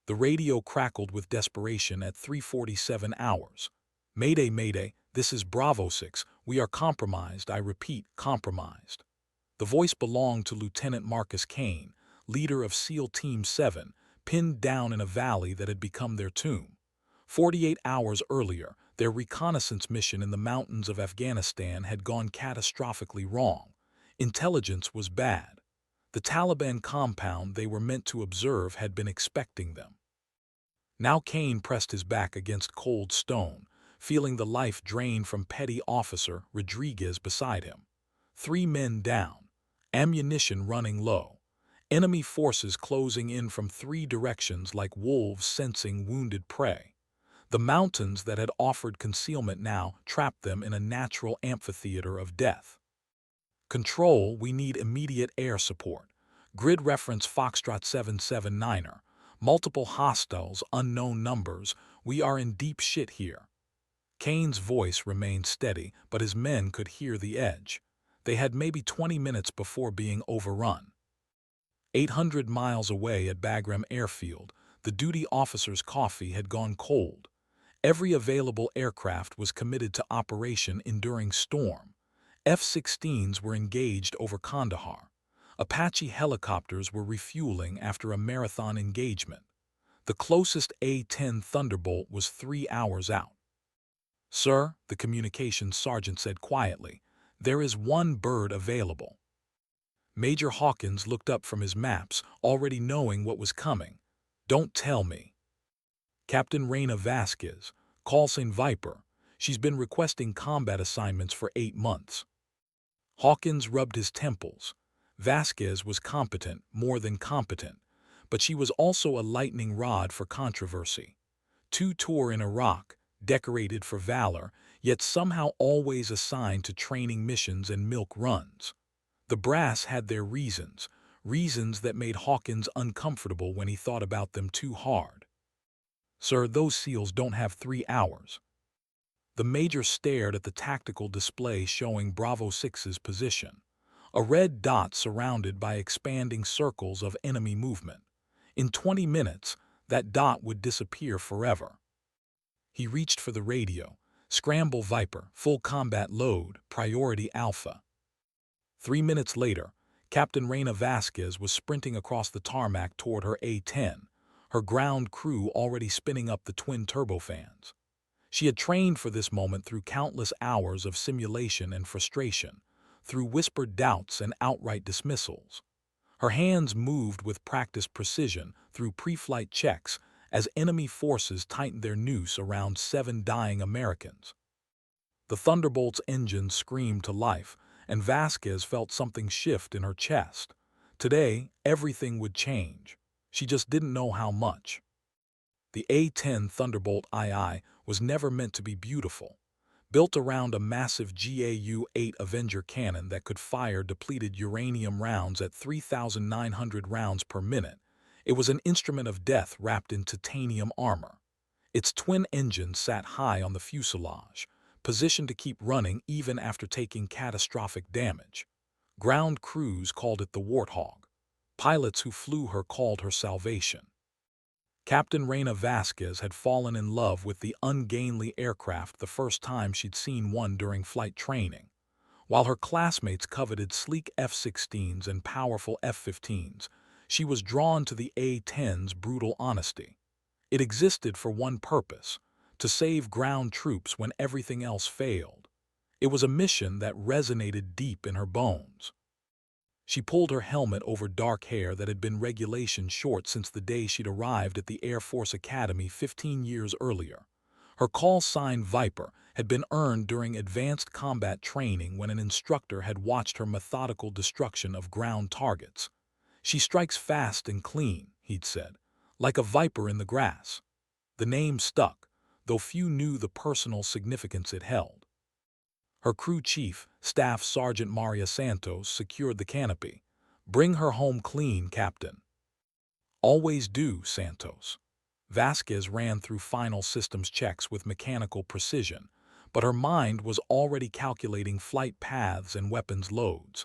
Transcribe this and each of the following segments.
The radio crackled with desperation at 3:47 hours. Mayday, mayday, this is Bravo 6. We are compromised, I repeat, compromised. The voice belonged to Lieutenant Marcus Kane, leader of SEAL Team 7, pinned down in a valley that had become their tomb. 48 hours earlier, their reconnaissance mission in the mountains of Afghanistan had gone catastrophically wrong. Intelligence was bad. The Taliban compound they were meant to observe had been expecting them. Now Kane pressed his back against cold stone, feeling the life drain from Petty Officer Rodriguez beside him. 3 men down, ammunition running low, enemy forces closing in from 3 directions like wolves sensing wounded prey. The mountains that had offered concealment now trapped them in a natural amphitheater of death. Control, we need immediate air support. Grid reference Foxtrot 779er. Multiple hostiles, unknown numbers. We are in deep shit here. Kane's voice remained steady, but his men could hear the edge. They had maybe 20 minutes before being overrun. 800 miles away at Bagram Airfield, the duty officer's coffee had gone cold. Every available aircraft was committed to Operation Enduring Storm. F-16s were engaged over Kandahar. Apache helicopters were refueling after a marathon engagement. The closest A-10 Thunderbolt was 3 hours out. "Sir," the communications sergeant said quietly, "there is one bird available." Major Hawkins looked up from his maps, already knowing what was coming. "Don't tell me." "Captain Reina Vasquez, call St. Viper. She's been requesting combat assignments for 8 months. Hawkins rubbed his temples. Vasquez was competent, more than competent, but she was also a lightning rod for controversy. 2 tour in Iraq, decorated for valor, yet somehow always assigned to training missions and milk runs. The brass had their reasons, reasons that made Hawkins uncomfortable when he thought about them too hard. "Sir, those SEALs don't have 3 hours. The major stared at the tactical display showing Bravo 6's position. A red dot surrounded by expanding circles of enemy movement. In 20 minutes, that dot would disappear forever. He reached for the radio. "Scramble Viper, full combat load, priority Alpha." 3 minutes later, Captain Reina Vasquez was sprinting across the tarmac toward her A-10, her ground crew already spinning up the twin turbofans. She had trained for this moment through countless hours of simulation and frustration, through whispered doubts and outright dismissals. Her hands moved with practiced precision through pre-flight checks as enemy forces tightened their noose around 7 dying Americans. The Thunderbolt's engine screamed to life, and Vasquez felt something shift in her chest. Today, everything would change. She just didn't know how much. The A-10 Thunderbolt II was never meant to be beautiful. Built around a massive GAU-8 Avenger cannon that could fire depleted uranium rounds at 3,900 rounds per minute, it was an instrument of death wrapped in titanium armor. Its twin engines sat high on the fuselage, positioned to keep running even after taking catastrophic damage. Ground crews called it the Warthog. Pilots who flew her called her salvation. Captain Reina Vasquez had fallen in love with the ungainly aircraft the first time she'd seen one during flight training. While her classmates coveted sleek F-16s and powerful F-15s, she was drawn to the A-10's brutal honesty. It existed for one purpose: to save ground troops when everything else failed. It was a mission that resonated deep in her bones. She pulled her helmet over dark hair that had been regulation short since the day she'd arrived at the Air Force Academy 15 years earlier. Her call sign Viper had been earned during advanced combat training when an instructor had watched her methodical destruction of ground targets. "She strikes fast and clean," he'd said, "like a viper in the grass." The name stuck, though few knew the personal significance it held. Her crew chief, Staff Sergeant Maria Santos, secured the canopy. "Bring her home clean, Captain." "Always do, Santos." Vasquez ran through final systems checks with mechanical precision, but her mind was already calculating flight paths and weapons loads.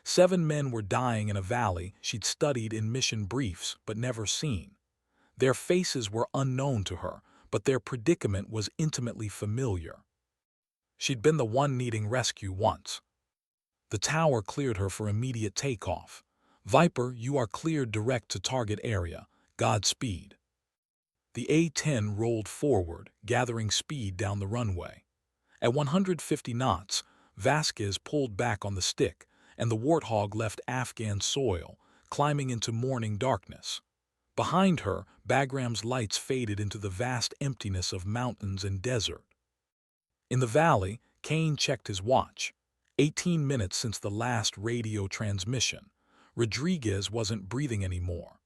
7 men were dying in a valley she'd studied in mission briefs but never seen. Their faces were unknown to her, but their predicament was intimately familiar. She'd been the one needing rescue once. The tower cleared her for immediate takeoff. "Viper, you are cleared direct to target area. Godspeed." The A-10 rolled forward, gathering speed down the runway. At 150 knots, Vasquez pulled back on the stick, and the Warthog left Afghan soil, climbing into morning darkness. Behind her, Bagram's lights faded into the vast emptiness of mountains and desert. In the valley, Kane checked his watch. 18 minutes since the last radio transmission. Rodriguez wasn't breathing anymore.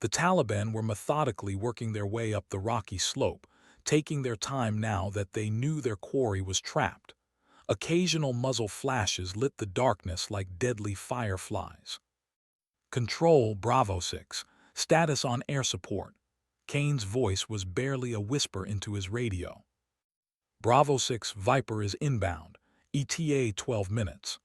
The Taliban were methodically working their way up the rocky slope, taking their time now that they knew their quarry was trapped. Occasional muzzle flashes lit the darkness like deadly fireflies. "Control, Bravo 6. Status on air support." Kane's voice was barely a whisper into his radio. "Bravo 6, Viper is inbound. ETA 12 minutes.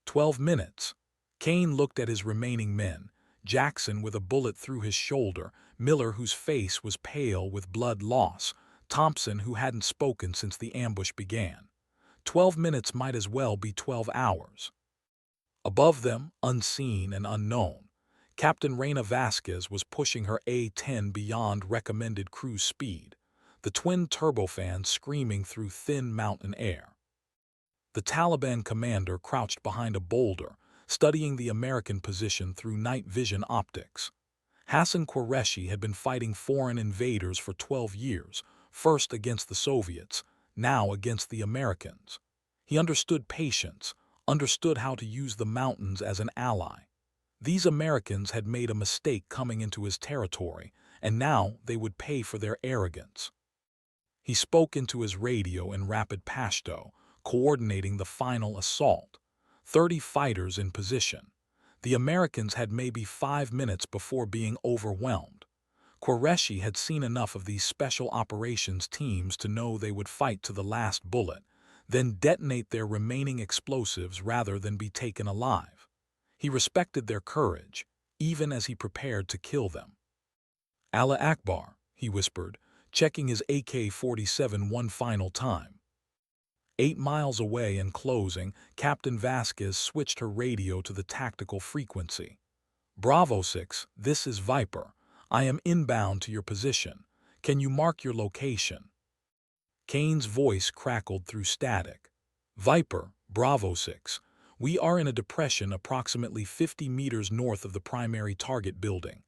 12 minutes. Kane looked at his remaining men. Jackson with a bullet through his shoulder, Miller whose face was pale with blood loss, Thompson who hadn't spoken since the ambush began. 12 minutes might as well be 12 hours. Above them, unseen and unknown, Captain Reina Vasquez was pushing her A-10 beyond recommended cruise speed, the twin turbofans screaming through thin mountain air. The Taliban commander crouched behind a boulder, studying the American position through night vision optics. Hassan Qureshi had been fighting foreign invaders for 12 years, first against the Soviets, now against the Americans. He understood patience, understood how to use the mountains as an ally. These Americans had made a mistake coming into his territory, and now they would pay for their arrogance. He spoke into his radio in rapid Pashto, coordinating the final assault. 30 fighters in position. The Americans had maybe 5 minutes before being overwhelmed. Qureshi had seen enough of these special operations teams to know they would fight to the last bullet, then detonate their remaining explosives rather than be taken alive. He respected their courage, even as he prepared to kill them. "Allah Akbar," he whispered, checking his AK-47 one final time. 8 miles away and closing, Captain Vasquez switched her radio to the tactical frequency. "Bravo 6, this is Viper. I am inbound to your position. Can you mark your location?" Kane's voice crackled through static. "Viper, Bravo 6. We are in a depression approximately 50 meters north of the primary target building.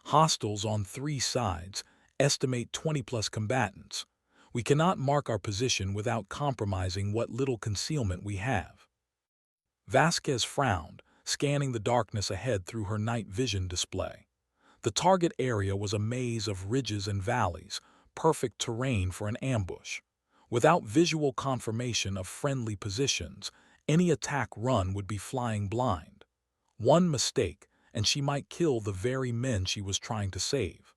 Hostiles on 3 sides, estimate 20+ combatants. We cannot mark our position without compromising what little concealment we have." Vasquez frowned, scanning the darkness ahead through her night vision display. The target area was a maze of ridges and valleys, perfect terrain for an ambush. Without visual confirmation of friendly positions, any attack run would be flying blind. One mistake, and she might kill the very men she was trying to save.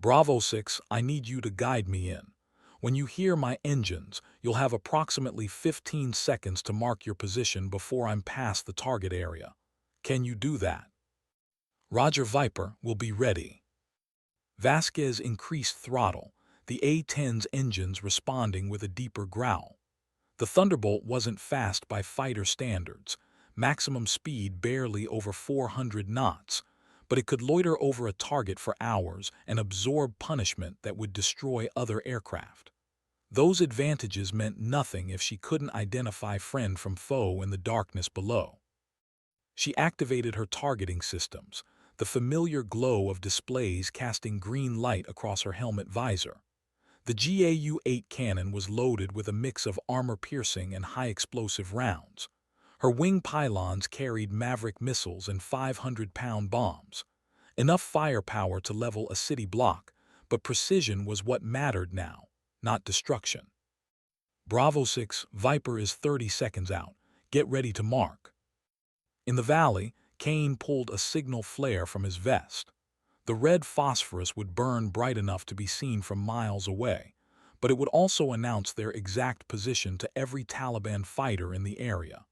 "Bravo 6, I need you to guide me in. When you hear my engines, you'll have approximately 15 seconds to mark your position before I'm past the target area. Can you do that?" "Roger, Viper, will be ready." Vasquez increased throttle, the A-10's engines responding with a deeper growl. The Thunderbolt wasn't fast by fighter standards, maximum speed barely over 400 knots, but it could loiter over a target for hours and absorb punishment that would destroy other aircraft. Those advantages meant nothing if she couldn't identify friend from foe in the darkness below. She activated her targeting systems, the familiar glow of displays casting green light across her helmet visor. The GAU-8 cannon was loaded with a mix of armor-piercing and high-explosive rounds. Her wing pylons carried Maverick missiles and 500-pound bombs. Enough firepower to level a city block, but precision was what mattered now, not destruction. "Bravo 6, Viper is 30 seconds out. Get ready to mark." In the valley, Kane pulled a signal flare from his vest. The red phosphorus would burn bright enough to be seen from miles away, but it would also announce their exact position to every Taliban fighter in the area.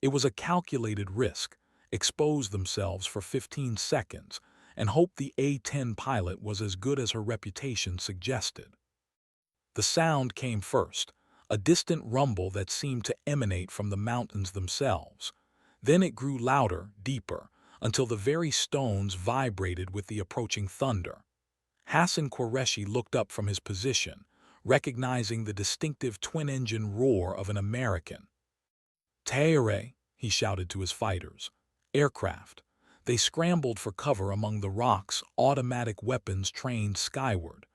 It was a calculated risk: expose themselves for 15 seconds, and hoped the A-10 pilot was as good as her reputation suggested. The sound came first, a distant rumble that seemed to emanate from the mountains themselves. Then it grew louder, deeper, until the very stones vibrated with the approaching thunder. Hassan Qureshi looked up from his position, recognizing the distinctive twin-engine roar of an American. "Tayare," he shouted to his fighters. Aircraft. They scrambled for cover among the rocks, automatic weapons trained skyward.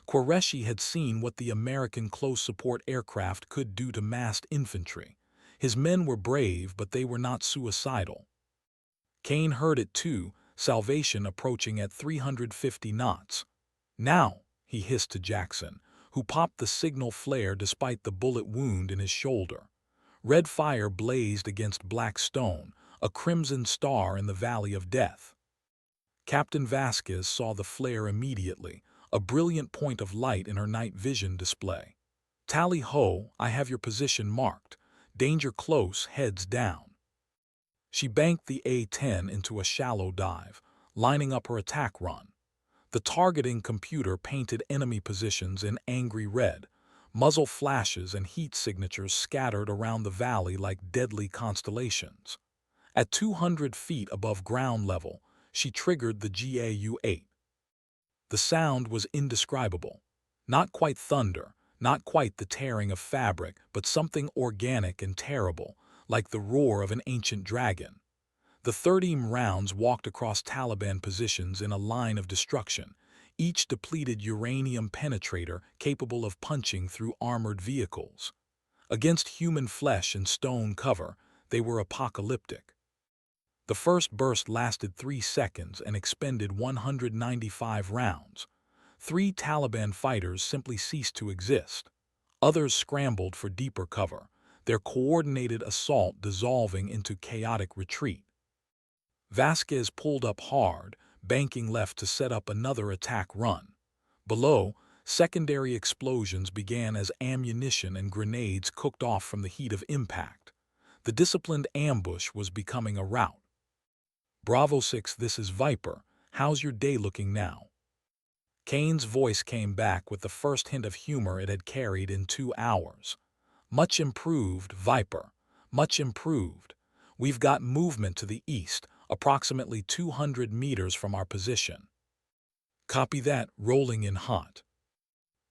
Qureshi had seen what the American close support aircraft could do to massed infantry. His men were brave, but they were not suicidal. Kane heard it too, salvation approaching at 350 knots. "Now," he hissed to Jackson, who popped the signal flare despite the bullet wound in his shoulder. Red fire blazed against black stone, a crimson star in the valley of death. Captain Vasquez saw the flare immediately, a brilliant point of light in her night vision display. "Tally-ho, I have your position marked. Danger close, heads down." She banked the A-10 into a shallow dive, lining up her attack run. The targeting computer painted enemy positions in angry red. Muzzle flashes and heat signatures scattered around the valley like deadly constellations. At 200 feet above ground level, she triggered the GAU-8. The sound was indescribable. Not quite thunder, not quite the tearing of fabric, but something organic and terrible, like the roar of an ancient dragon. The 13 rounds walked across Taliban positions in a line of destruction, each depleted uranium penetrator capable of punching through armored vehicles. Against human flesh and stone cover, they were apocalyptic. The first burst lasted 3 seconds and expended 195 rounds. 3 Taliban fighters simply ceased to exist. Others scrambled for deeper cover, their coordinated assault dissolving into chaotic retreat. Vasquez pulled up hard, banking left to set up another attack run. Below, secondary explosions began as ammunition and grenades cooked off from the heat of impact. The disciplined ambush was becoming a rout. "Bravo 6, this is Viper. How's your day looking now?" Kane's voice came back with the first hint of humor it had carried in 2 hours. "Much improved, Viper. Much improved. We've got movement to the east, approximately 200 meters from our position." "Copy that, rolling in hot."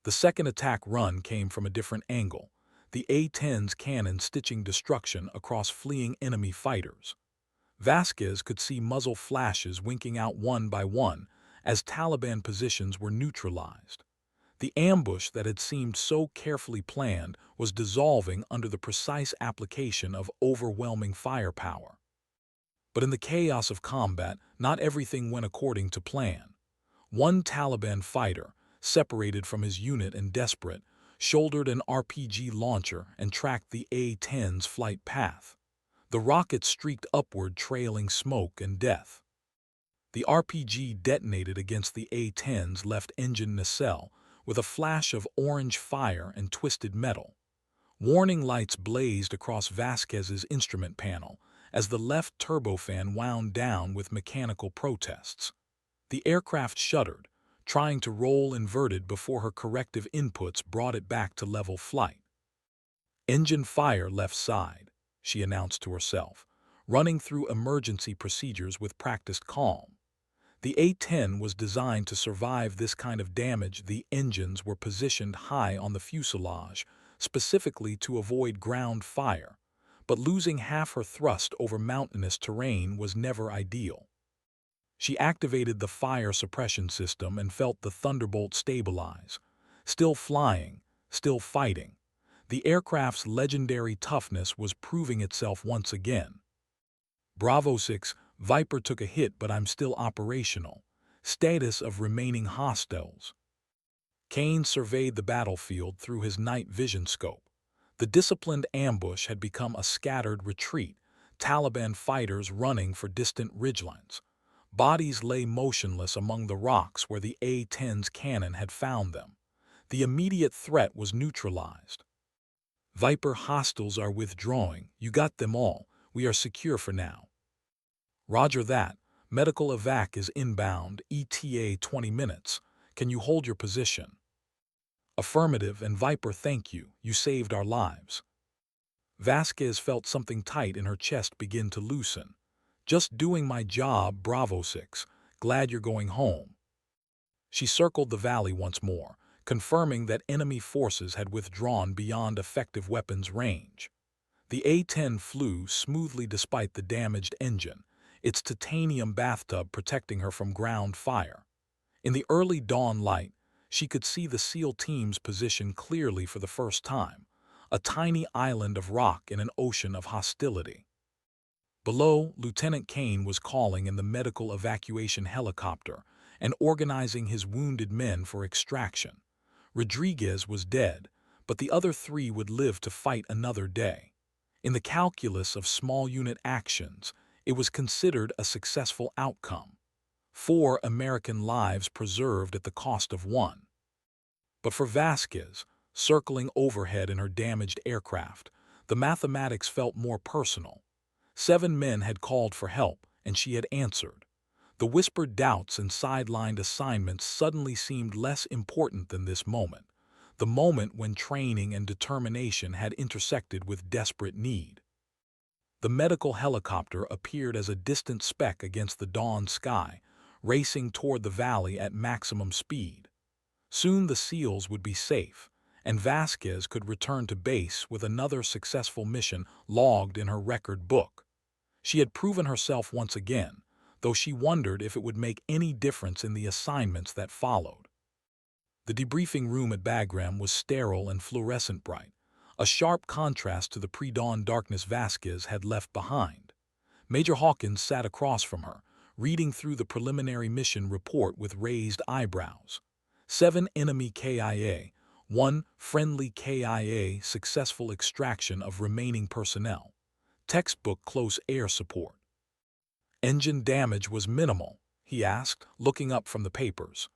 The second attack run came from a different angle, the A-10's cannon stitching destruction across fleeing enemy fighters. Vasquez could see muzzle flashes winking out one by one as Taliban positions were neutralized. The ambush that had seemed so carefully planned was dissolving under the precise application of overwhelming firepower. But in the chaos of combat, not everything went according to plan. One Taliban fighter, separated from his unit and desperate, shouldered an RPG launcher and tracked the A-10's flight path. The rocket streaked upward, trailing smoke and death. The RPG detonated against the A-10's left engine nacelle with a flash of orange fire and twisted metal. Warning lights blazed across Vasquez's instrument panel as the left turbofan wound down with mechanical protests. The aircraft shuddered, trying to roll inverted before her corrective inputs brought it back to level flight. "Engine fire left side," she announced to herself, running through emergency procedures with practiced calm. The A-10 was designed to survive this kind of damage. The engines were positioned high on the fuselage, specifically to avoid ground fire, but losing half her thrust over mountainous terrain was never ideal. She activated the fire suppression system and felt the Thunderbolt stabilize. Still flying, still fighting. The aircraft's legendary toughness was proving itself once again. "Bravo 6, Viper took a hit, but I'm still operational. Status of remaining hostiles." Kane surveyed the battlefield through his night vision scope. The disciplined ambush had become a scattered retreat, Taliban fighters running for distant ridgelines. Bodies lay motionless among the rocks where the A-10's cannon had found them. The immediate threat was neutralized. "Viper hostiles are withdrawing. You got them all. We are secure for now." "Roger that. Medical evac is inbound, ETA 20 minutes. Can you hold your position? Affirmative, and Viper, thank you. You saved our lives. Vasquez felt something tight in her chest begin to loosen. Just doing my job, Bravo 6. Glad you're going home. She circled the valley once more, confirming that enemy forces had withdrawn beyond effective weapons range. The A-10 flew smoothly despite the damaged engine, its titanium bathtub protecting her from ground fire. In the early dawn light, she could see the SEAL team's position clearly for the first time, a tiny island of rock in an ocean of hostility. Below, Lieutenant Kane was calling in the medical evacuation helicopter and organizing his wounded men for extraction. Rodriguez was dead, but the other three would live to fight another day. In the calculus of small unit actions, it was considered a successful outcome. 4 American lives preserved at the cost of 1. But for Vasquez, circling overhead in her damaged aircraft, the mathematics felt more personal. 7 men had called for help, and she had answered. The whispered doubts and sidelined assignments suddenly seemed less important than this moment, the moment when training and determination had intersected with desperate need. The medical helicopter appeared as a distant speck against the dawn sky, racing toward the valley at maximum speed. Soon the SEALs would be safe, and Vasquez could return to base with another successful mission logged in her record book. She had proven herself once again, though she wondered if it would make any difference in the assignments that followed. The debriefing room at Bagram was sterile and fluorescent bright, a sharp contrast to the pre-dawn darkness Vasquez had left behind. Major Hawkins sat across from her, reading through the preliminary mission report with raised eyebrows. 7 enemy KIA, 1 friendly KIA, successful extraction of remaining personnel. Textbook close air support. Engine damage was minimal, he asked, looking up from the papers.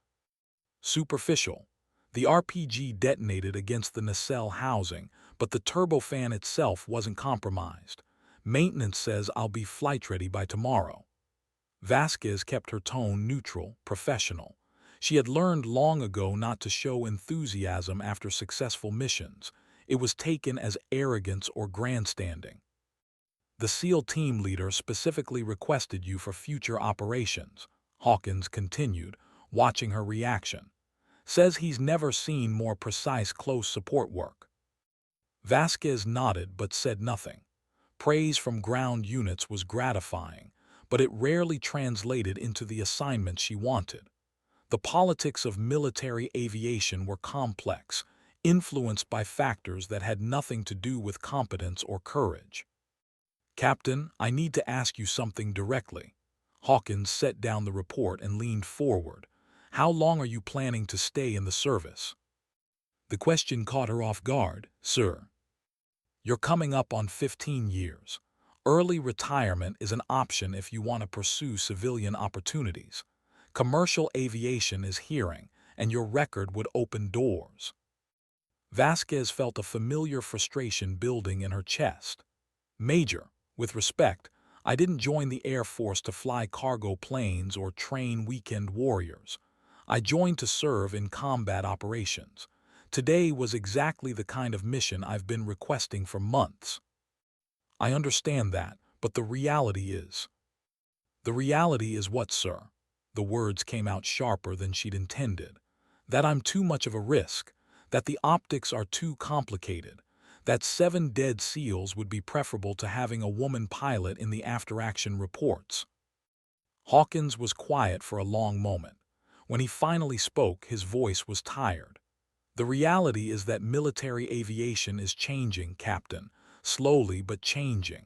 Superficial. The RPG detonated against the nacelle housing, but the turbofan itself wasn't compromised. Maintenance says I'll be flight ready by tomorrow. Vasquez kept her tone neutral, professional. She had learned long ago not to show enthusiasm after successful missions. It was taken as arrogance or grandstanding. The SEAL team leader specifically requested you for future operations, Hawkins continued, watching her reaction. Says he's never seen more precise close support work. Vasquez nodded but said nothing. Praise from ground units was gratifying, but it rarely translated into the assignment she wanted. The politics of military aviation were complex, influenced by factors that had nothing to do with competence or courage. Captain, I need to ask you something directly. Hawkins set down the report and leaned forward. How long are you planning to stay in the service? The question caught her off guard. Sir, you're coming up on 15 years. Early retirement is an option if you want to pursue civilian opportunities. Commercial aviation is hearing, and your record would open doors. Vasquez felt a familiar frustration building in her chest. Major, with respect, I didn't join the Air Force to fly cargo planes or train weekend warriors. I joined to serve in combat operations. Today was exactly the kind of mission I've been requesting for months. I understand that, but the reality is... The reality is what, sir? The words came out sharper than she'd intended. That I'm too much of a risk, that the optics are too complicated, that 7 dead SEALs would be preferable to having a woman pilot in the after-action reports. Hawkins was quiet for a long moment. When he finally spoke, his voice was tired. The reality is that military aviation is changing, Captain, slowly but changing.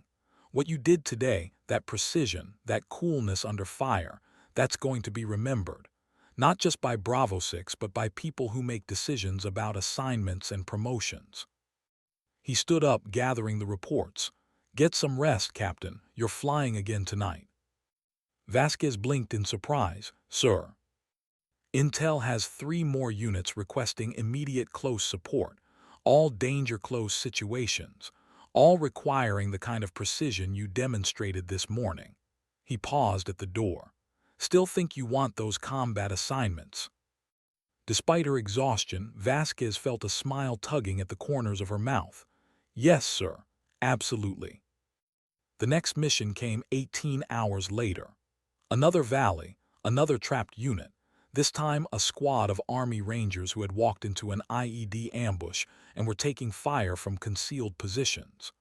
What you did today, that precision, that coolness under fire, that's going to be remembered. Not just by Bravo 6, but by people who make decisions about assignments and promotions. He stood up, gathering the reports. Get some rest, Captain. You're flying again tonight. Vasquez blinked in surprise. Sir. Intel has 3 more units requesting immediate close support, all danger-close situations, all requiring the kind of precision you demonstrated this morning. He paused at the door. Still think you want those combat assignments? Despite her exhaustion, Vasquez felt a smile tugging at the corners of her mouth. Yes, sir. Absolutely. The next mission came 18 hours later. Another valley, another trapped unit, this time a squad of Army Rangers who had walked into an IED ambush and were taking fire from concealed positions.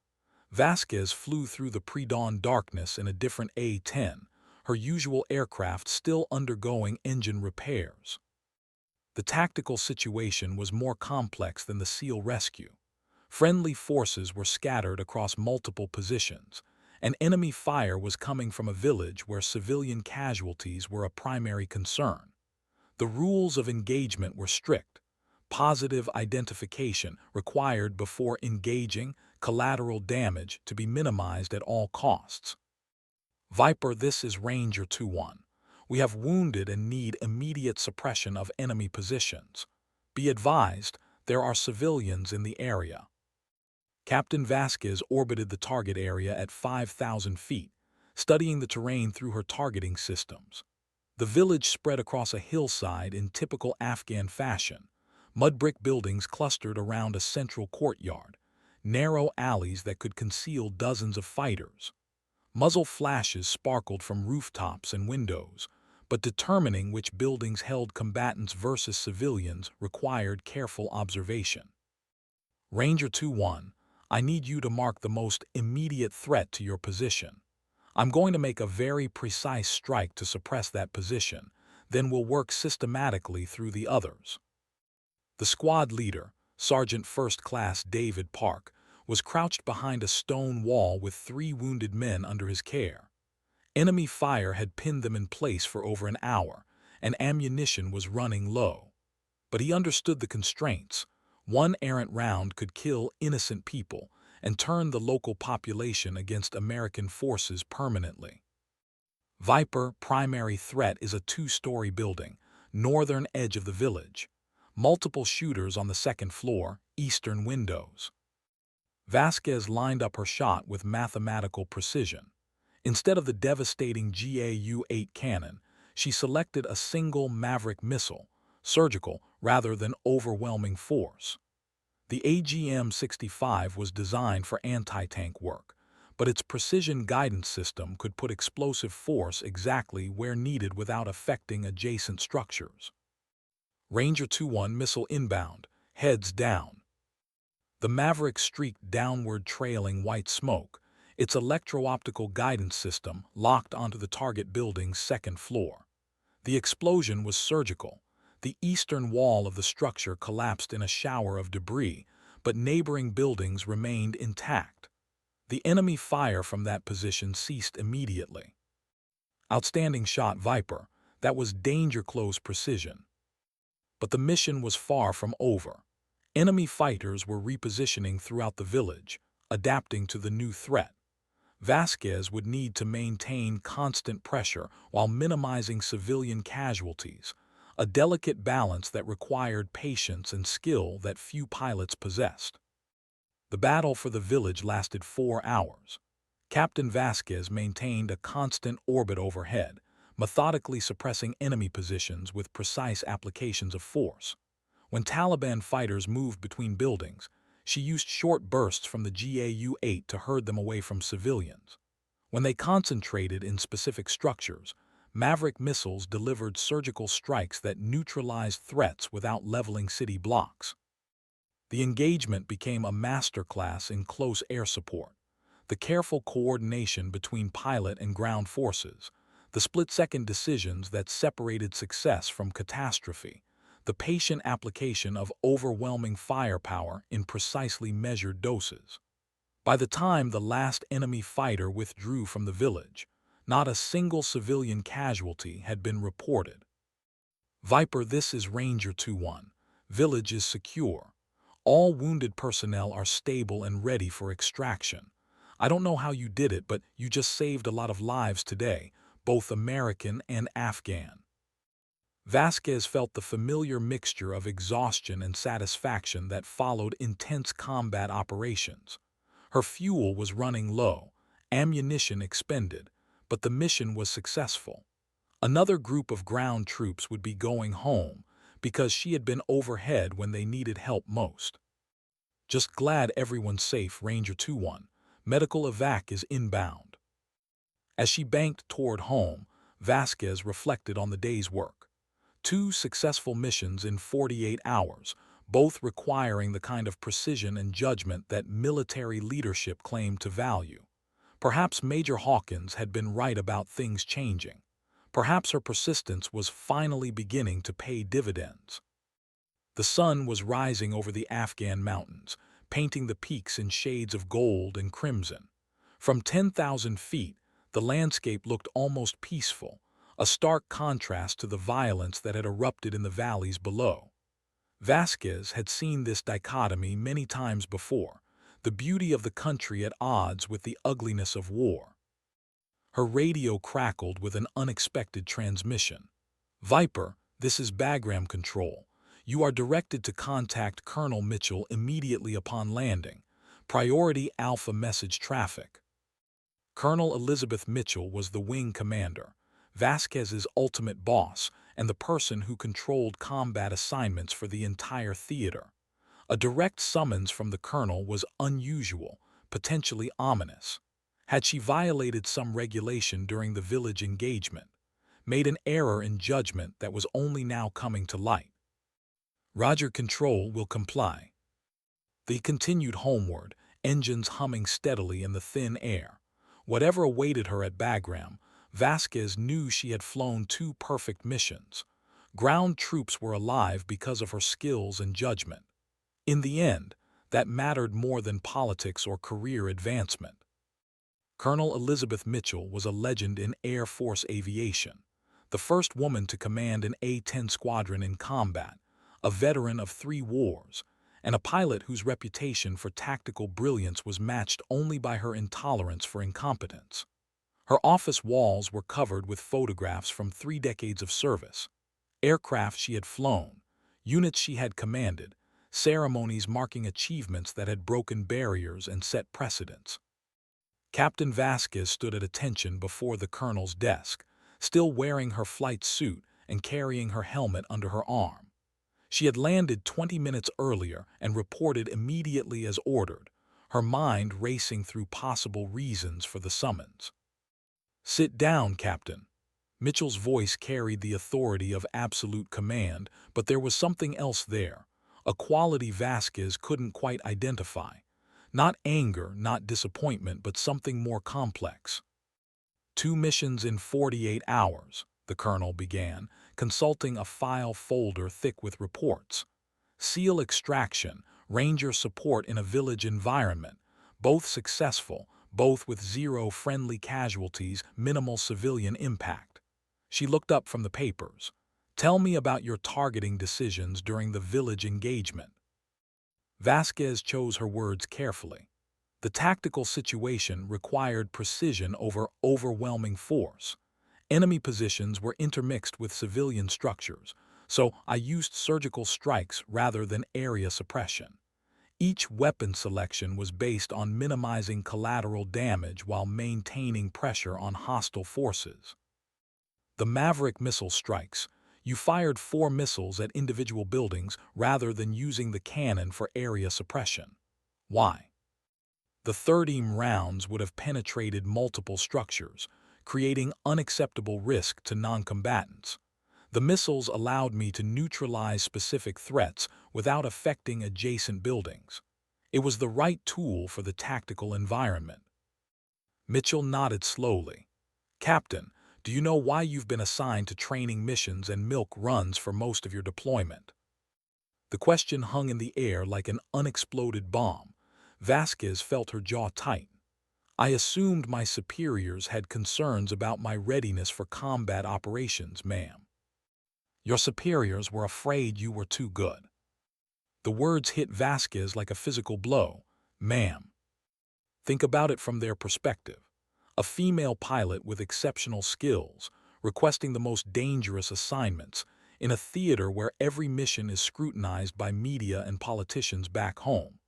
Vasquez flew through the pre-dawn darkness in a different A-10, her usual aircraft still undergoing engine repairs. The tactical situation was more complex than the SEAL rescue. Friendly forces were scattered across multiple positions, and enemy fire was coming from a village where civilian casualties were a primary concern. The rules of engagement were strict. Positive identification required before engaging, collateral damage to be minimized at all costs. Viper, this is Ranger 2-1. We have wounded and need immediate suppression of enemy positions. Be advised, there are civilians in the area. Captain Vasquez orbited the target area at 5,000 feet, studying the terrain through her targeting systems. The village spread across a hillside in typical Afghan fashion, mud brick buildings clustered around a central courtyard, narrow alleys that could conceal dozens of fighters. Muzzle flashes sparkled from rooftops and windows, but determining which buildings held combatants versus civilians required careful observation. Ranger 2-1, I need you to mark the most immediate threat to your position. I'm going to make a very precise strike to suppress that position, then we'll work systematically through the others. The squad leader, Sergeant First Class David Park, was crouched behind a stone wall with 3 wounded men under his care. Enemy fire had pinned them in place for over an hour, and ammunition was running low. But he understood the constraints. One errant round could kill innocent people and turn the local population against American forces permanently. Viper primary threat is a 2-story building, northern edge of the village. Multiple shooters on the 2nd floor, eastern windows. Vasquez lined up her shot with mathematical precision. Instead of the devastating GAU-8 cannon, she selected a single Maverick missile, surgical rather than overwhelming force. The AGM-65 was designed for anti-tank work, but its precision guidance system could put explosive force exactly where needed without affecting adjacent structures. Ranger 2-1 missile inbound, heads down. The Maverick streaked downward trailing white smoke, its electro-optical guidance system locked onto the target building's 2nd floor. The explosion was surgical. The eastern wall of the structure collapsed in a shower of debris, but neighboring buildings remained intact. The enemy fire from that position ceased immediately. Outstanding shot, Viper. That was danger-close precision. But the mission was far from over. Enemy fighters were repositioning throughout the village, adapting to the new threat. Vasquez would need to maintain constant pressure while minimizing civilian casualties, a delicate balance that required patience and skill that few pilots possessed. The battle for the village lasted 4 hours. Captain Vasquez maintained a constant orbit overhead, methodically suppressing enemy positions with precise applications of force. When Taliban fighters moved between buildings, she used short bursts from the GAU-8 to herd them away from civilians. When they concentrated in specific structures, Maverick missiles delivered surgical strikes that neutralized threats without leveling city blocks. The engagement became a masterclass in close air support. The careful coordination between pilot and ground forces, the split-second decisions that separated success from catastrophe, the patient application of overwhelming firepower in precisely measured doses. By the time the last enemy fighter withdrew from the village, not a single civilian casualty had been reported. Viper, this is Ranger 2-1. Village is secure. All wounded personnel are stable and ready for extraction. I don't know how you did it, but you just saved a lot of lives today, both American and Afghan. Vasquez felt the familiar mixture of exhaustion and satisfaction that followed intense combat operations. Her fuel was running low, ammunition expended, but the mission was successful. Another group of ground troops would be going home because she had been overhead when they needed help most. Just glad everyone's safe, Ranger 2-1. Medical evac is inbound. As she banked toward home, Vasquez reflected on the day's work. 2 successful missions in 48 hours, both requiring the kind of precision and judgment that military leadership claimed to value. Perhaps Major Hawkins had been right about things changing. Perhaps her persistence was finally beginning to pay dividends. The sun was rising over the Afghan mountains, painting the peaks in shades of gold and crimson. From 10,000 feet, the landscape looked almost peaceful, a stark contrast to the violence that had erupted in the valleys below. Vasquez had seen this dichotomy many times before, the beauty of the country at odds with the ugliness of war. Her radio crackled with an unexpected transmission. "Viper, this is Bagram Control. You are directed to contact Colonel Mitchell immediately upon landing. Priority Alpha message traffic." Colonel Elizabeth Mitchell was the wing commander, Vasquez's ultimate boss, and the person who controlled combat assignments for the entire theater. A direct summons from the colonel was unusual, potentially ominous. Had she violated some regulation during the village engagement? Made an error in judgment that was only now coming to light? Roger, Control will comply. They continued homeward, engines humming steadily in the thin air. Whatever awaited her at Bagram, Vasquez knew she had flown 2 perfect missions. Ground troops were alive because of her skills and judgment. In the end, that mattered more than politics or career advancement. Colonel Elizabeth Mitchell was a legend in Air Force aviation, the first woman to command an A-10 squadron in combat, a veteran of 3 wars, and a pilot whose reputation for tactical brilliance was matched only by her intolerance for incompetence. Her office walls were covered with photographs from 3 decades of service, aircraft she had flown, units she had commanded, ceremonies marking achievements that had broken barriers and set precedents. Captain Vasquez stood at attention before the colonel's desk, still wearing her flight suit and carrying her helmet under her arm. She had landed 20 minutes earlier and reported immediately as ordered, her mind racing through possible reasons for the summons. "Sit down, Captain." Mitchell's voice carried the authority of absolute command, but there was something else there, a quality Vasquez couldn't quite identify. Not anger, not disappointment, but something more complex. 2 missions in 48 hours, the colonel began, consulting a file folder thick with reports. SEAL extraction, Ranger support in a village environment, both successful, both with 0 friendly casualties, minimal civilian impact. She looked up from the papers. "Tell me about your targeting decisions during the village engagement." Vasquez chose her words carefully. The tactical situation required precision over overwhelming force. Enemy positions were intermixed with civilian structures, so I used surgical strikes rather than area suppression. Each weapon selection was based on minimizing collateral damage while maintaining pressure on hostile forces. The Maverick missile strikes. You fired 4 missiles at individual buildings rather than using the cannon for area suppression. Why? The 30 rounds would have penetrated multiple structures, creating unacceptable risk to non-combatants. The missiles allowed me to neutralize specific threats without affecting adjacent buildings. It was the right tool for the tactical environment. Mitchell nodded slowly. "Captain, do you know why you've been assigned to training missions and milk runs for most of your deployment?" The question hung in the air like an unexploded bomb. Vasquez felt her jaw tighten. "I assumed my superiors had concerns about my readiness for combat operations, ma'am." "Your superiors were afraid you were too good." The words hit Vasquez like a physical blow. "Ma'am." Think about it from their perspective. A female pilot with exceptional skills, requesting the most dangerous assignments, in a theater where every mission is scrutinized by media and politicians back home.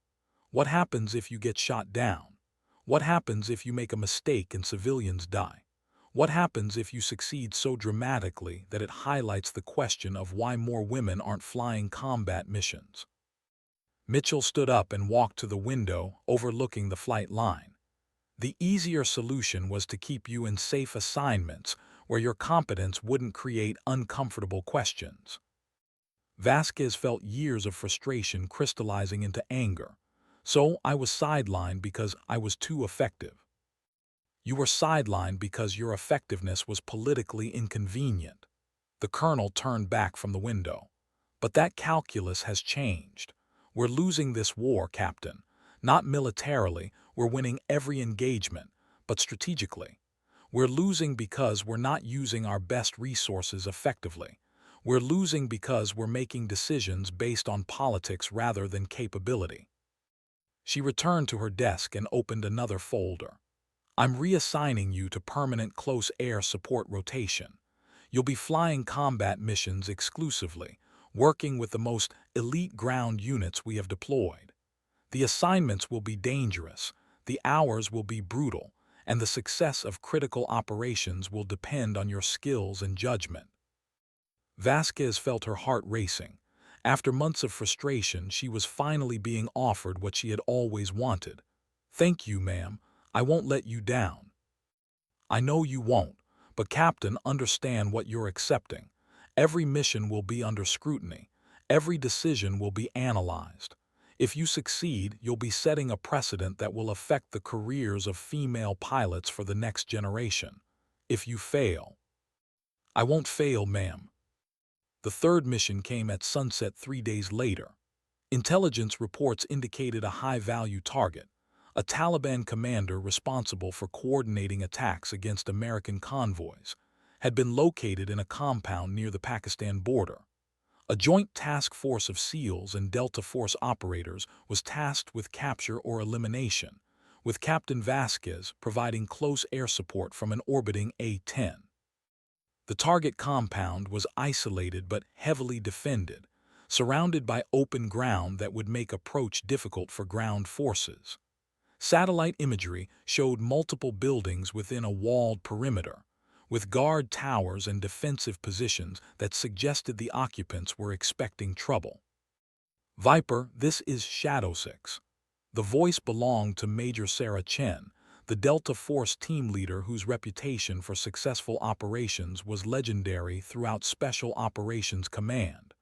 What happens if you get shot down? What happens if you make a mistake and civilians die? What happens if you succeed so dramatically that it highlights the question of why more women aren't flying combat missions? Mitchell stood up and walked to the window overlooking the flight line. The easier solution was to keep you in safe assignments where your competence wouldn't create uncomfortable questions. Vasquez felt years of frustration crystallizing into anger. So I was sidelined because I was too effective. You were sidelined because your effectiveness was politically inconvenient. The colonel turned back from the window. But that calculus has changed. We're losing this war, Captain. Not militarily, we're winning every engagement, but strategically. We're losing because we're not using our best resources effectively. We're losing because we're making decisions based on politics rather than capability. She returned to her desk and opened another folder. I'm reassigning you to permanent close air support rotation. You'll be flying combat missions exclusively, working with the most elite ground units we have deployed. The assignments will be dangerous, the hours will be brutal, and the success of critical operations will depend on your skills and judgment. Vasquez felt her heart racing. After months of frustration, she was finally being offered what she had always wanted. Thank you, ma'am. I won't let you down. I know you won't, but Captain, understand what you're accepting. Every mission will be under scrutiny. Every decision will be analyzed. If you succeed, you'll be setting a precedent that will affect the careers of female pilots for the next generation. If you fail, I won't fail, ma'am. The third mission came at sunset 3 days later. Intelligence reports indicated a high-value target, a Taliban commander responsible for coordinating attacks against American convoys, had been located in a compound near the Pakistan border. A joint task force of SEALs and Delta Force operators was tasked with capture or elimination, with Captain Vasquez providing close air support from an orbiting A-10. The target compound was isolated but heavily defended, surrounded by open ground that would make approach difficult for ground forces. Satellite imagery showed multiple buildings within a walled perimeter, with guard towers and defensive positions that suggested the occupants were expecting trouble. Viper, this is Shadow 6. The voice belonged to Major Sarah Chen, the Delta Force team leader whose reputation for successful operations was legendary throughout Special Operations Command.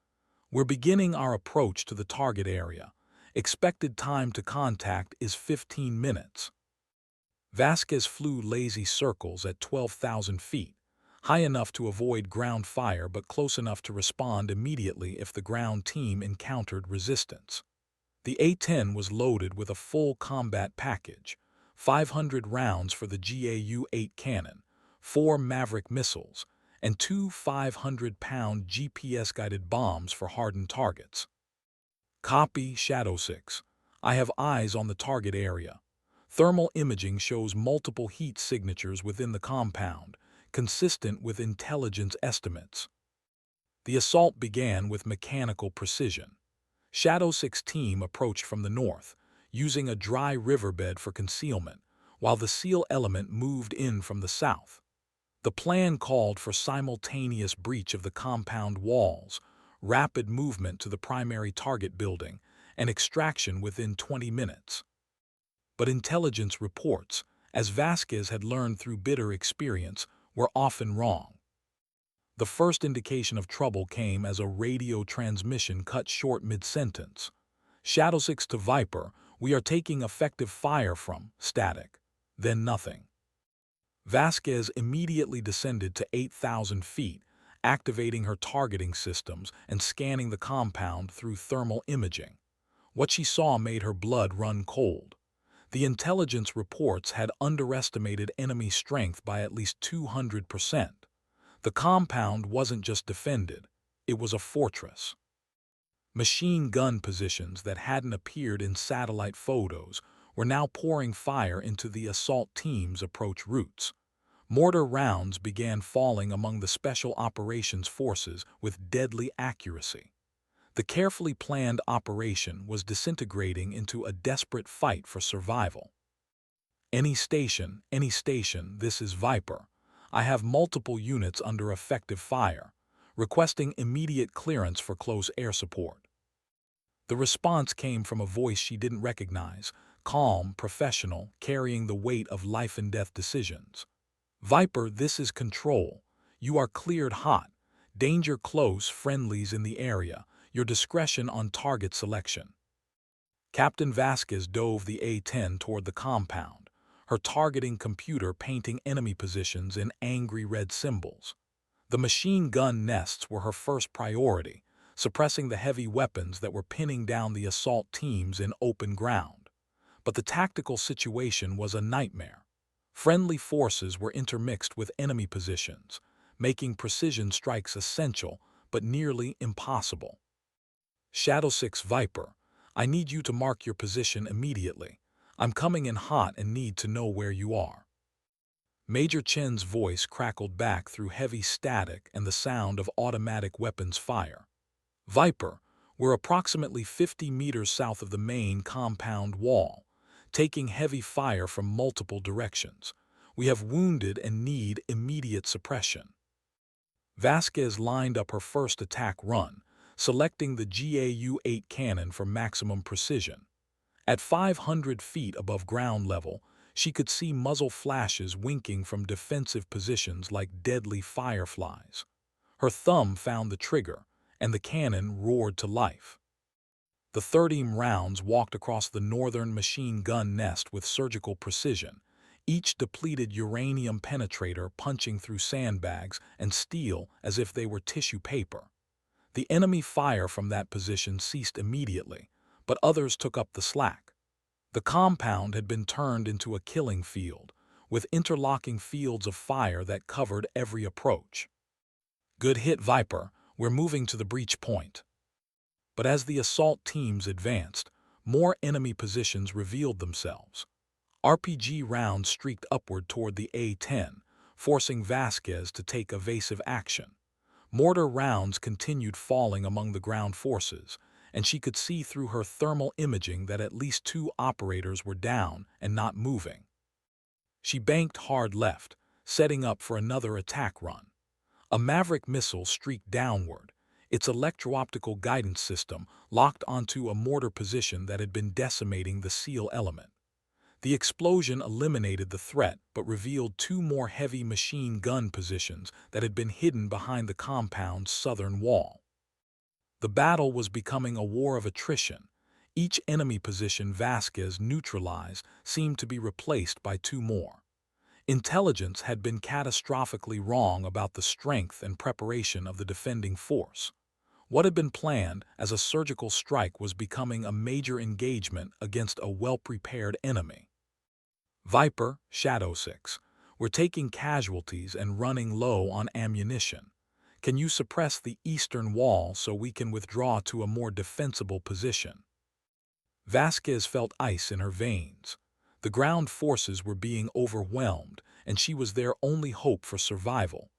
We're beginning our approach to the target area. Expected time to contact is 15 minutes. Vasquez flew lazy circles at 12,000 feet, high enough to avoid ground fire but close enough to respond immediately if the ground team encountered resistance. The A-10 was loaded with a full combat package, 500 rounds for the GAU-8 cannon, 4 Maverick missiles, and 2 500-pound GPS-guided bombs for hardened targets. Copy, Shadow 6. I have eyes on the target area. Thermal imaging shows multiple heat signatures within the compound, consistent with intelligence estimates. The assault began with mechanical precision. Shadow 6 team approached from the north, using a dry riverbed for concealment, while the SEAL element moved in from the south. The plan called for simultaneous breach of the compound walls, rapid movement to the primary target building, and extraction within 20 minutes. But intelligence reports, as Vasquez had learned through bitter experience, were often wrong. The first indication of trouble came as a radio transmission cut short mid-sentence. Shadow 6 to Viper, we are taking effective fire from, static. Then nothing. Vasquez immediately descended to 8,000 feet, activating her targeting systems and scanning the compound through thermal imaging. What she saw made her blood run cold. The intelligence reports had underestimated enemy strength by at least 200%. The compound wasn't just defended, it was a fortress. Machine gun positions that hadn't appeared in satellite photos were now pouring fire into the assault team's approach routes. Mortar rounds began falling among the Special Operations Forces with deadly accuracy. The carefully planned operation was disintegrating into a desperate fight for survival. Any station, this is Viper. I have multiple units under effective fire, requesting immediate clearance for close air support. The response came from a voice she didn't recognize, calm, professional, carrying the weight of life-and-death decisions. Viper, this is Control. You are cleared hot. Danger close, friendlies in the area. Your discretion on target selection. Captain Vasquez dove the A-10 toward the compound, her targeting computer painting enemy positions in angry red symbols. The machine gun nests were her first priority, suppressing the heavy weapons that were pinning down the assault teams in open ground. But the tactical situation was a nightmare. Friendly forces were intermixed with enemy positions, making precision strikes essential but nearly impossible. Shadow 6 Viper, I need you to mark your position immediately. I'm coming in hot and need to know where you are. Major Chen's voice crackled back through heavy static and the sound of automatic weapons fire. Viper, we're approximately 50 meters south of the main compound wall, taking heavy fire from multiple directions. We have wounded and need immediate suppression. Vasquez lined up her first attack run, selecting the A-10 cannon for maximum precision. At 500 feet above ground level, she could see muzzle flashes winking from defensive positions like deadly fireflies. Her thumb found the trigger, and the cannon roared to life. The 13 rounds walked across the northern machine gun nest with surgical precision, each depleted uranium penetrator punching through sandbags and steel as if they were tissue paper. The enemy fire from that position ceased immediately, but others took up the slack. The compound had been turned into a killing field, with interlocking fields of fire that covered every approach. Good hit, Viper. We're moving to the breach point. But as the assault teams advanced, more enemy positions revealed themselves. RPG rounds streaked upward toward the A-10, forcing Vasquez to take evasive action. Mortar rounds continued falling among the ground forces, and she could see through her thermal imaging that at least 2 operators were down and not moving. She banked hard left, setting up for another attack run. A Maverick missile streaked downward, its electro-optical guidance system locked onto a mortar position that had been decimating the SEAL element. The explosion eliminated the threat but revealed 2 more heavy machine gun positions that had been hidden behind the compound's southern wall. The battle was becoming a war of attrition. Each enemy position Vasquez neutralized seemed to be replaced by 2 more. Intelligence had been catastrophically wrong about the strength and preparation of the defending force. What had been planned as a surgical strike was becoming a major engagement against a well-prepared enemy. Viper, Shadow 6, we're taking casualties and running low on ammunition. Can you suppress the eastern wall so we can withdraw to a more defensible position? Vasquez felt ice in her veins. The ground forces were being overwhelmed, and she was their only hope for survival.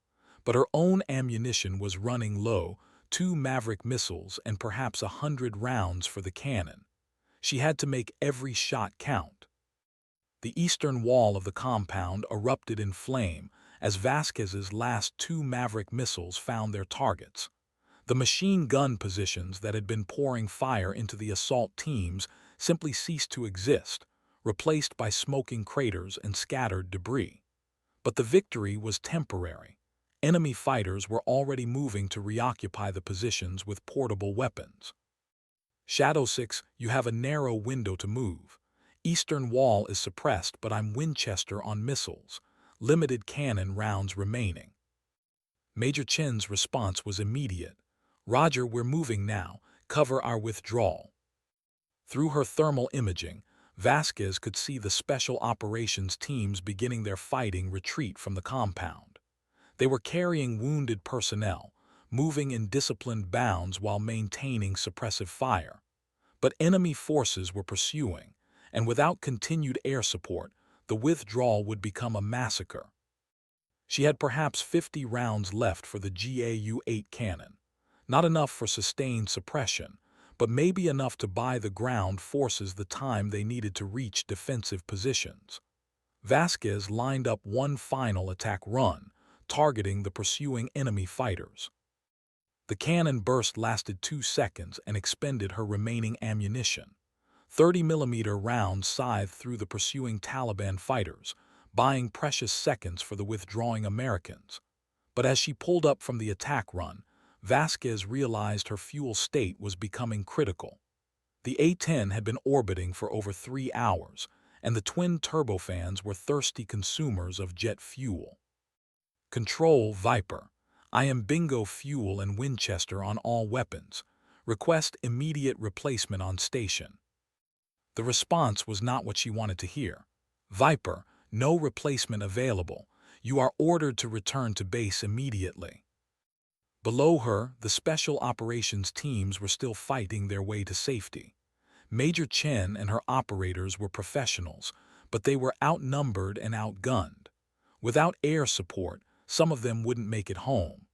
But her own ammunition was running low, 2 Maverick missiles and perhaps 100 rounds for the cannon. She had to make every shot count. The eastern wall of the compound erupted in flame as Vasquez's last 2 Maverick missiles found their targets. The machine gun positions that had been pouring fire into the assault teams simply ceased to exist, replaced by smoking craters and scattered debris. But the victory was temporary. Enemy fighters were already moving to reoccupy the positions with portable weapons. Shadow 6, you have a narrow window to move. Eastern wall is suppressed, but I'm Winchester on missiles. Limited cannon rounds remaining. Major Chen's response was immediate. Roger, we're moving now. Cover our withdrawal. Through her thermal imaging, Vasquez could see the special operations teams beginning their fighting retreat from the compound. They were carrying wounded personnel, moving in disciplined bounds while maintaining suppressive fire. But enemy forces were pursuing, and without continued air support, the withdrawal would become a massacre. She had perhaps 50 rounds left for the A-10 cannon. Not enough for sustained suppression, but maybe enough to buy the ground forces the time they needed to reach defensive positions. Vasquez lined up one final attack run, targeting the pursuing enemy fighters. The cannon burst lasted 2 seconds and expended her remaining ammunition. 30-millimeter rounds scythed through the pursuing Taliban fighters, buying precious seconds for the withdrawing Americans. But as she pulled up from the attack run, Vasquez realized her fuel state was becoming critical. The A-10 had been orbiting for over 3 hours, and the twin turbofans were thirsty consumers of jet fuel. Control, Viper. I am Bingo Fuel and Winchester on all weapons. Request immediate replacement on station. The response was not what she wanted to hear. Viper, no replacement available. You are ordered to return to base immediately. Below her, the special operations teams were still fighting their way to safety. Major Chen and her operators were professionals, but they were outnumbered and outgunned. Without air support, some of them wouldn't make it home.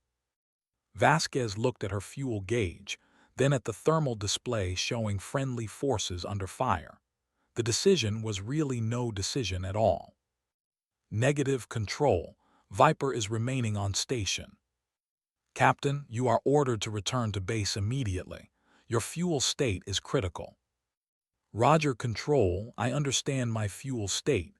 Vasquez looked at her fuel gauge, then at the thermal display showing friendly forces under fire. The decision was really no decision at all. Negative control. Viper is remaining on station. Captain, you are ordered to return to base immediately. Your fuel state is critical. Roger, Control, I understand my fuel state.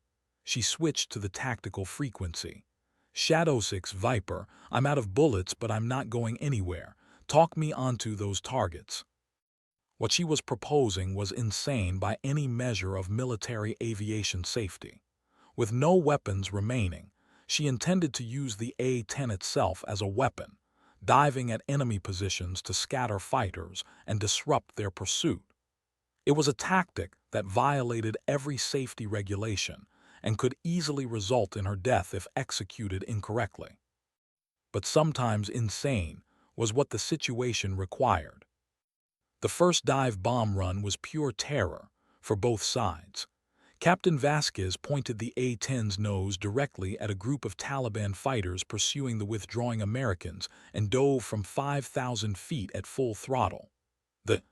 She switched to the tactical frequency. Shadow 6, Viper, I'm out of bullets, but I'm not going anywhere. Talk me onto those targets. What she was proposing was insane by any measure of military aviation safety. With no weapons remaining, she intended to use the A-10 itself as a weapon, diving at enemy positions to scatter fighters and disrupt their pursuit. It was a tactic that violated every safety regulation and could easily result in her death if executed incorrectly. But sometimes insane was what the situation required. The first dive bomb run was pure terror for both sides. Captain Vasquez pointed the A-10's nose directly at a group of Taliban fighters pursuing the withdrawing Americans and dove from 5,000 feet at full throttle. The